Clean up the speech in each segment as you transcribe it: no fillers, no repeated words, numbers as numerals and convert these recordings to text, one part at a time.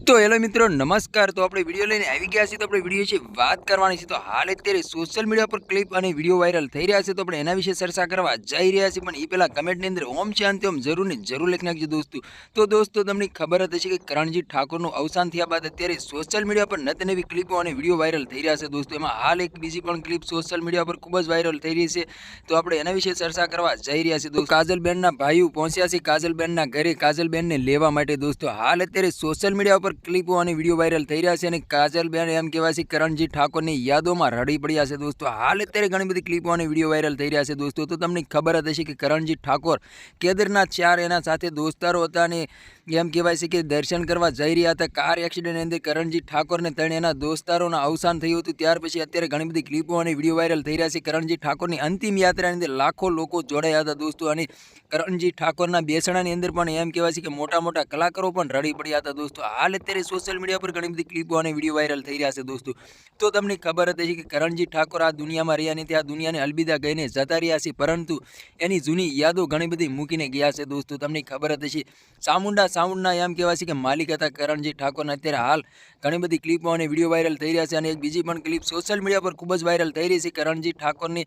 तो हेलो मित्रों नमस्कार। तो આપણે વિડિયો લઈને આવી ગયા છીએ। તો આપણે વિડિયો વિશે વાત કરવાની છે। તો હાલ અત્યારે સોશિયલ મીડિયા પર ક્લિપ અને વિડિયો વાયરલ થઈ રહ્યા છે। તો આપણે એના વિશે ચર્ચા કરવા જઈ રહ્યા છીએ। પણ એ પહેલા કમેન્ટની અંદર ઓમ શાંતિ ઓમ જરૂર ને જરૂર લખી નાખજો દોસ્તો। તો દોસ્તો તમને ખબર જ હશે કે કરણજીત ઠાકોરનું અવસાન થયા બાદ અત્યારે સોશિયલ મીડિયા પર નતનવી ક્લિપો અને વિડિયો વાયરલ થઈ રહ્યા છે દોસ્તો। એમાં હાલ એક બીજી પણ ક્લિપ સોશિયલ મીડિયા પર ખૂબ જ વાયરલ થઈ રહી છે। તો આપણે એના વિશે ચર્ચા કરવા જઈ રહ્યા છીએ। તો કાજલબેનના ભાઈઓ પહોંચ્યા છે કાજલબેનના ઘરે કાજલબેનને લેવા માટે દોસ્તો। હાલ અત્યારે સોશિયલ મીડિયા પર ક્લિપો અને વિડિયો વાયરલ થઈ રહ્યા છે અને કાજલબેન એમ કહેવાય છે કરણજીત ઠાકોરની યાદોમાં રડી પડ્યા છે દોસ્તો। હાલ અત્યારે ઘણી બધી ક્લિપો અને વિડિયો વાયરલ થઈ રહ્યા છે દોસ્તો। તો તમને ખબર જ હશે કે કરણજીત ઠાકોર કેદારનાથ 4 એના સાથે દોસ્તારો હતા અને એમ કહેવાય છે કે દર્શન કરવા જઈ રહ્યા હતા। કાર એક્સિડન્ટની અંદર કરણજીત ઠાકોરને ત્રણ એના દોસ્તારોના અવસાન થયું હતું। ત્યાર પછી અત્યારે ઘણી બધી ક્લિપો અને વિડિયો વાયરલ થઈ રહ્યા છે। કરણજીત ઠાકોરની અંતિમ યાત્રાની અંદર લાખો લોકો જોડાયા હતા દોસ્તો અને કરણજીત ઠાકોરના બેસણાની અંદર પણ એમ કહેવાય છે કે મોટા મોટા કલાકારો પણ રડી પડ્યા હતા દોસ્તો। હાલ અત્યારે સોશિયલ મીડિયા પર ઘણી બધી ક્લિપો અને વિડિયો વાયરલ થઈ રહ્યા છે દોસ્તો। તો તમને ખબર હતી કે કરણજીત ઠાકોર આ દુનિયામાં રહ્યા નથી, આ દુનિયાને અલવિદા કહીને જતા રહ્યા છે, પરંતુ એની જૂની યાદો ઘણી બધી મૂકીને ગયા છે દોસ્તો। તમને ખબર હતી સાઉન્ડના એમ કહેવાય છે કે માલિક હતા કરણજીત ઠાકોરને। અત્યારે હાલ ઘણી બધી ક્લિપો અને વિડિયો વાયરલ થઈ રહ્યા છે અને એક બીજી પણ ક્લિપ સોશિયલ મીડિયા પર ખૂબ જ વાયરલ થઈ રહી છે। કરણજીત ઠાકોરની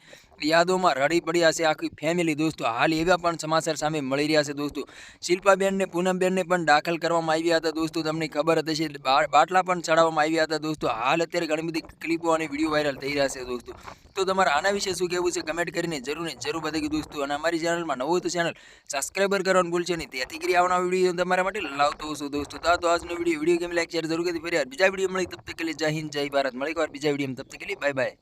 યાદોમાં રડી પડ્યા છે આખી ફેમિલી દોસ્તો। હાલ એવા પણ સમાચાર સામે મળી રહ્યા છે દોસ્તો। શિલ્પાબેનને પૂનમબેનને પણ દાખલ કરવામાં આવ્યા હતા દોસ્તો। તમને ખબર જ હશે બાટલા પણ ચડાવવામાં આવ્યા હતા દોસ્તો। હાલ અત્યારે ઘણી બધી ક્લિપો અને વિડિયો વાયરલ થઈ રહ્યા છે દોસ્તો। તો તમારા આના વિશે શું કહેવું છે કમેન્ટ કરીને જરૂર ને જરૂર બતાવી દોસ્તો। અને અમારી ચેનલમાં નવો હોય તો ચેનલ સબસ્ક્રાઈબર કરવાનું ભૂલશો નહીં, તેથી કરી આવનારા વિડીયો તમારા માટે લાવતો હશું દોસ્તો। તો આજનો વિડીયો ગેમ લાઈક શેર જરૂર કરી ફરી બીજા વિડીયો મળી તબ તક કે लिए जय हिंद जय भारत। मળી એકવાર બીજા વિડીયોમાં, તબ તક કે लिए બાય બાય।